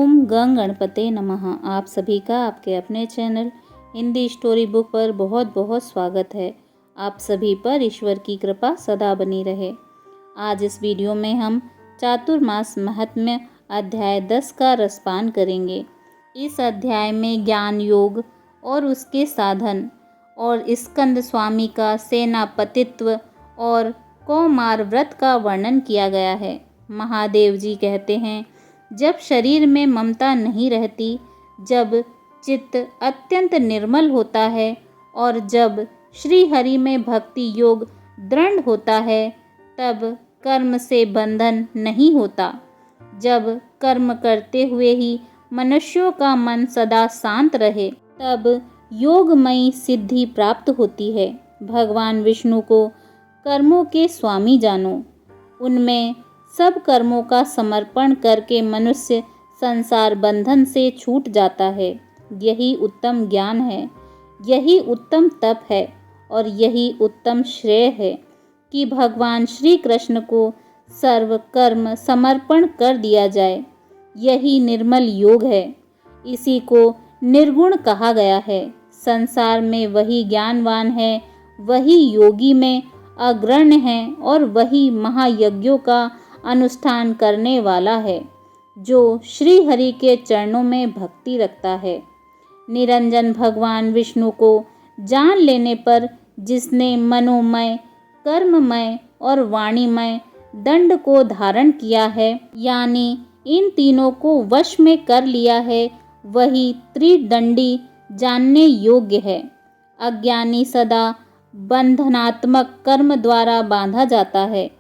ओम गंग गणपते नमः। आप सभी का आपके अपने चैनल हिंदी स्टोरी बुक पर बहुत बहुत स्वागत है। आप सभी पर ईश्वर की कृपा सदा बनी रहे। आज इस वीडियो में हम चातुर्मास महात्म्य अध्याय 10 का रसपान करेंगे। इस अध्याय में ज्ञान योग और उसके साधन और स्कंद स्वामी का सेनापतित्व और कौमार व्रत का वर्णन किया गया है। महादेव जी कहते हैं, जब शरीर में ममता नहीं रहती, जब चित्त अत्यंत निर्मल होता है और जब श्री हरि में भक्ति योग दृढ़ होता है, तब कर्म से बंधन नहीं होता। जब कर्म करते हुए ही मनुष्यों का मन सदा शांत रहे, तब योगमयी सिद्धि प्राप्त होती है। भगवान विष्णु को कर्मों के स्वामी जानो। उनमें सब कर्मों का समर्पण करके मनुष्य संसार बंधन से छूट जाता है। यही उत्तम ज्ञान है, यही उत्तम तप है और यही उत्तम श्रेय है कि भगवान श्री कृष्ण को सर्व कर्म समर्पण कर दिया जाए। यही निर्मल योग है। इसी को निर्गुण कहा गया है। संसार में वही ज्ञानवान है, वही योगी में अग्रण्य है और वही महायज्ञों का अनुष्ठान करने वाला है, जो श्री हरि के चरणों में भक्ति रखता है। निरंजन भगवान विष्णु को जान लेने पर जिसने मनोमय, कर्ममय और वाणीमय दंड को धारण किया है, यानी इन तीनों को वश में कर लिया है, वही त्रिदंडी जानने योग्य है। अज्ञानी सदा बंधनात्मक कर्म द्वारा बांधा जाता है।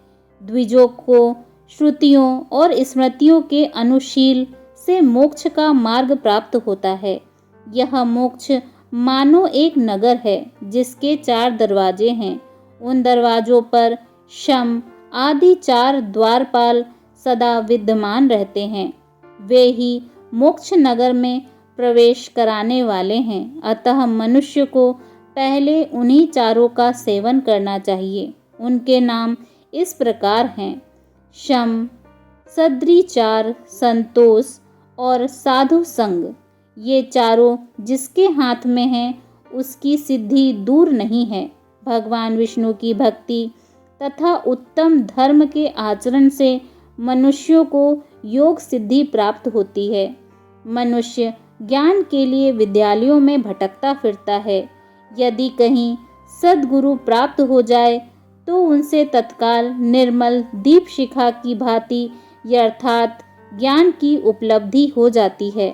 द्विजों को श्रुतियों और स्मृतियों के अनुशील से मोक्ष का मार्ग प्राप्त होता है। यह मोक्ष मानो एक नगर है जिसके 4 दरवाजे हैं। उन दरवाजों पर शम आदि 4 द्वारपाल सदा विद्यमान रहते हैं। वे ही मोक्ष नगर में प्रवेश कराने वाले हैं। अतः मनुष्य को पहले उन्हीं चारों का सेवन करना चाहिए। उनके नाम इस प्रकार हैं: शम, सद्रिचार, संतोष और साधु संग। ये चारों जिसके हाथ में हैं, उसकी सिद्धि दूर नहीं है। भगवान विष्णु की भक्ति तथा उत्तम धर्म के आचरण से मनुष्यों को योग सिद्धि प्राप्त होती है। मनुष्य ज्ञान के लिए विद्यालयों में भटकता फिरता है। यदि कहीं सद्गुरु प्राप्त हो जाए तो उनसे तत्काल निर्मल दीप शिखा की भांति अर्थात ज्ञान की उपलब्धि हो जाती है।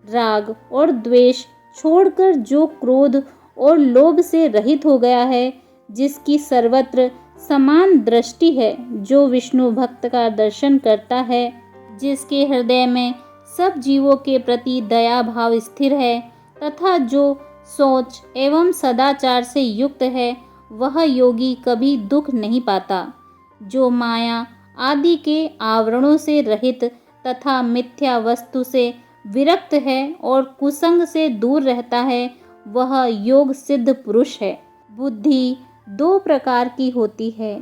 राग और द्वेष छोड़कर जो क्रोध और लोभ से रहित हो गया है, जिसकी सर्वत्र समान दृष्टि है, जो विष्णु भक्त का दर्शन करता है, जिसके हृदय में सब जीवों के प्रति दया भाव स्थिर है तथा जो सोच एवं सदाचार से युक्त है, वह योगी कभी दुख नहीं पाता। जो माया आदि के आवरणों से रहित तथा मिथ्या वस्तु से विरक्त है और कुसंग से दूर रहता है, वह योग सिद्ध पुरुष है। बुद्धि 2 प्रकार की होती है,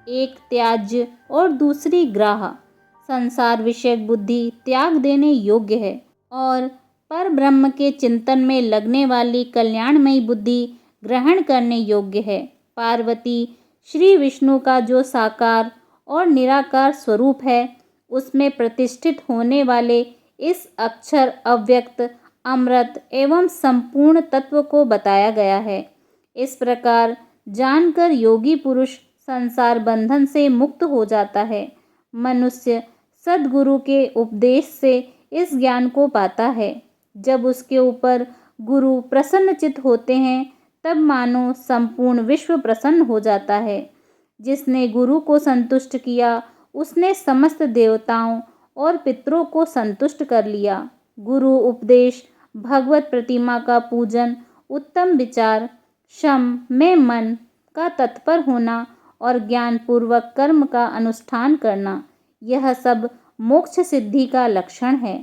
एक त्याज्य और दूसरी ग्राह्य। संसार विषयक बुद्धि त्याग देने योग्य है और पर ब्रह्म के चिंतन में लगने वाली कल्याणमयी बुद्धि ग्रहण करने योग्य है। पार्वती श्री विष्णु का जो साकार और निराकार स्वरूप है, उसमें प्रतिष्ठित होने वाले इस अक्षर अव्यक्त अमृत एवं संपूर्ण तत्व को बताया गया है। इस प्रकार जानकर योगी पुरुष संसार बंधन से मुक्त हो जाता है। मनुष्य सद्गुरु के उपदेश से इस ज्ञान को पाता है। जब उसके ऊपर गुरु प्रसन्नचित होते हैं, तब मानो संपूर्ण विश्व प्रसन्न हो जाता है। जिसने गुरु को संतुष्ट किया, उसने समस्त देवताओं और पितरों को संतुष्ट कर लिया। गुरु उपदेश, भगवत प्रतिमा का पूजन, उत्तम विचार, शम में मन का तत्पर होना और ज्ञान पूर्वक कर्म का अनुष्ठान करना, यह सब मोक्ष सिद्धि का लक्षण है।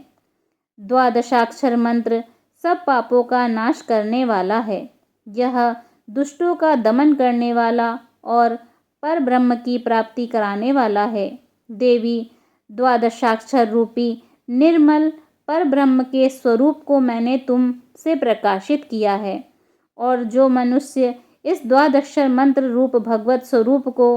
द्वादशाक्षर मंत्र सब पापों का नाश करने वाला है। यह दुष्टों का दमन करने वाला और पर ब्रह्म की प्राप्ति कराने वाला है। देवी द्वादशाक्षर रूपी निर्मल पर ब्रह्म के स्वरूप को मैंने तुम से प्रकाशित किया है। और जो मनुष्य इस द्वादशाक्षर मंत्र रूप भगवत स्वरूप को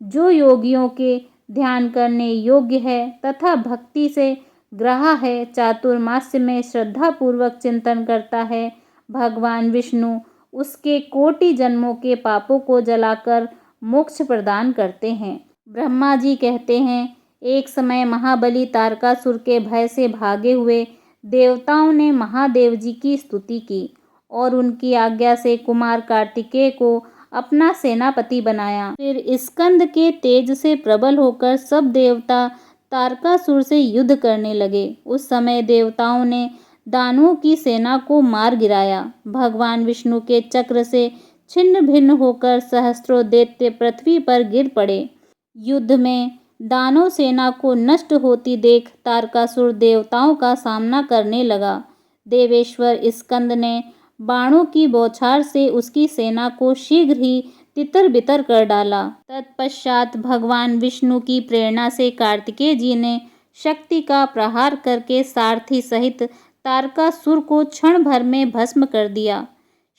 जो योगियों के ध्यान करने योग्य है तथा भक्ति से ग्राह्य है, चातुर्मास्य में श्रद्धा पूर्वक चिंतन करता है, भगवान विष्णु उसके कोटि जन्मों के पापों को जलाकर मोक्ष प्रदान करते हैं। ब्रह्मा जी कहते हैं, एक समय महाबली तारकासुर के भय से भागे हुए देवताओं ने महादेव जी की स्तुति की और उनकी आज्ञा से कुमार कार्तिकेय को अपना सेनापति बनाया। फिर स्कंद के तेज से प्रबल होकर सब देवता तारकासुर से युद्ध करने लगे। उस समय देवताओं ने दानवों की सेना को मार गिराया। भगवान विष्णु के चक्र से छिन्न भिन्न होकर सहस्त्रों दैत्य पृथ्वी पर गिर पड़े। युद्ध में दानव सेना को नष्ट होती देख तारकासुर देवताओं का सामना करने लगा। देवेश्वर स्कंद ने बाणों की बौछार से उसकी सेना को शीघ्र ही तितर बितर कर डाला। तत्पश्चात भगवान विष्णु की प्रेरणा से कार्तिकेय जी ने शक्ति का प्रहार करके सारथी सहित तारकासुर को क्षण भर में भस्म कर दिया।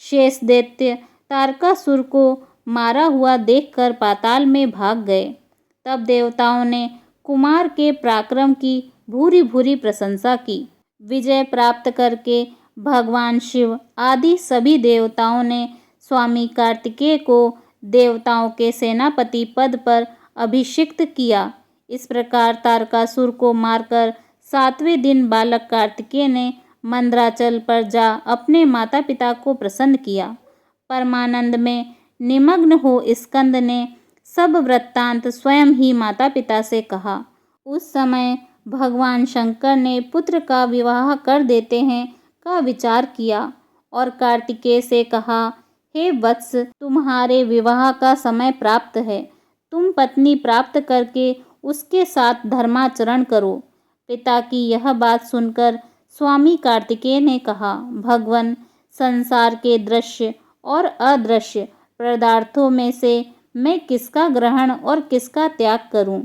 शेष दैत्य तारकासुर को मारा हुआ देखकर पाताल में भाग गए। तब देवताओं ने कुमार के पराक्रम की भूरी भूरी प्रशंसा की। विजय प्राप्त करके भगवान शिव आदि सभी देवताओं ने स्वामी कार्तिकेय को देवताओं के सेनापति पद पर अभिषिक्त किया। इस प्रकार तारकासुर को मारकर 7वें दिन बालक कार्तिकेय ने मंदराचल पर जा अपने माता पिता को प्रसन्न किया। परमानंद में निमग्न हो स्कंद ने सब वृत्तांत स्वयं ही माता पिता से कहा। उस समय भगवान शंकर ने पुत्र का विवाह कर देते हैं का विचार किया और कार्तिकेय से कहा, हे वत्स, तुम्हारे विवाह का समय प्राप्त है। तुम पत्नी प्राप्त करके उसके साथ धर्माचरण करो। पिता की यह बात सुनकर स्वामी कार्तिकेय ने कहा, भगवन, संसार के दृश्य और अदृश्य पदार्थों में से मैं किसका ग्रहण और किसका त्याग करूं?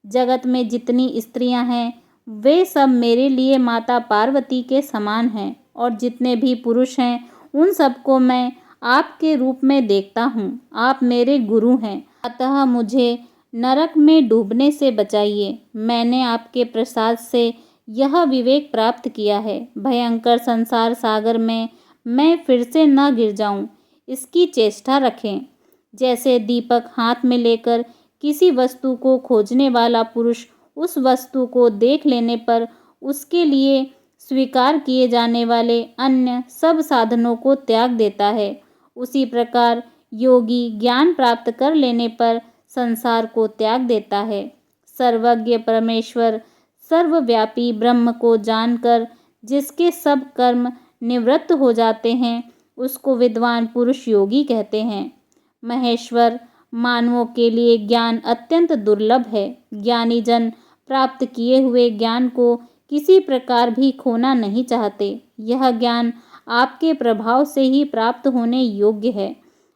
जगत में जितनी स्त्रियां हैं वे सब मेरे लिए माता पार्वती के समान हैं और जितने भी पुरुष हैं उन सबको मैं आपके रूप में देखता हूँ। आप मेरे गुरु हैं, अतः मुझे नरक में डूबने से बचाइए। मैंने आपके प्रसाद से यह विवेक प्राप्त किया है। भयंकर संसार सागर में मैं फिर से न गिर जाऊं, इसकी चेष्टा रखें। जैसे दीपक हाथ में लेकर किसी वस्तु को खोजने वाला पुरुष उस वस्तु को देख लेने पर उसके लिए स्वीकार किए जाने वाले अन्य सब साधनों को त्याग देता है, उसी प्रकार योगी ज्ञान प्राप्त कर लेने पर संसार को त्याग देता है। सर्वज्ञ परमेश्वर सर्वव्यापी ब्रह्म को जानकर जिसके सब कर्म निवृत्त हो जाते हैं उसको विद्वान पुरुष योगी कहते हैं। महेश्वर, मानवों के लिए ज्ञान अत्यंत दुर्लभ है। ज्ञानी जन प्राप्त किए हुए ज्ञान को किसी प्रकार भी खोना नहीं चाहते। यह ज्ञान आपके प्रभाव से ही प्राप्त होने योग्य है।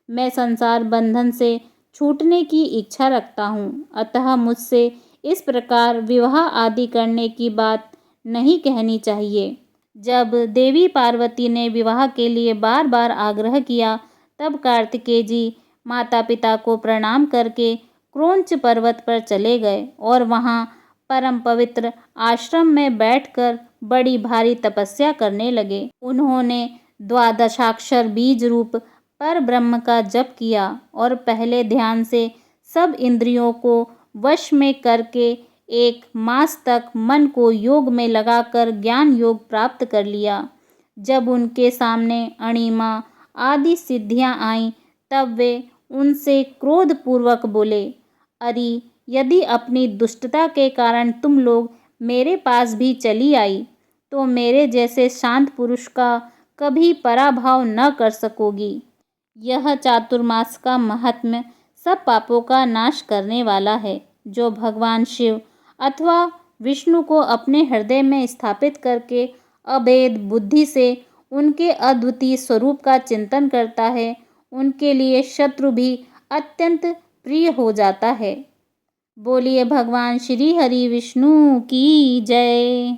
मैं संसार बंधन से छूटने की इच्छा रखता हूँ, अतः मुझसे इस प्रकार विवाह आदि करने की बात नहीं कहनी चाहिए। जब देवी पार्वती ने विवाह के लिए बार बार आग्रह किया तब कार्तिकेय जी माता पिता को प्रणाम करके क्रौंच पर्वत पर चले गए और वहाँ परम पवित्र आश्रम में बैठकर बड़ी भारी तपस्या करने लगे। उन्होंने द्वादशाक्षर बीज रूप पर ब्रह्म का जप किया और पहले ध्यान से सब इंद्रियों को वश में करके 1 मास तक मन को योग में लगाकर ज्ञान योग प्राप्त कर लिया। जब उनके सामने अणिमा आदि सिद्धियां आईं तब वे उनसे क्रोध पूर्वक बोले, अरे, यदि अपनी दुष्टता के कारण तुम लोग मेरे पास भी चली आई तो मेरे जैसे शांत पुरुष का कभी पराभव न कर सकोगी। यह चातुर्मास का महात्म्य सब पापों का नाश करने वाला है। जो भगवान शिव अथवा विष्णु को अपने हृदय में स्थापित करके अभेद बुद्धि से उनके अद्वितीय स्वरूप का चिंतन करता है, उनके लिए शत्रु भी अत्यंत प्रिय हो जाता है। बोलिए भगवान श्री हरि विष्णु की जय।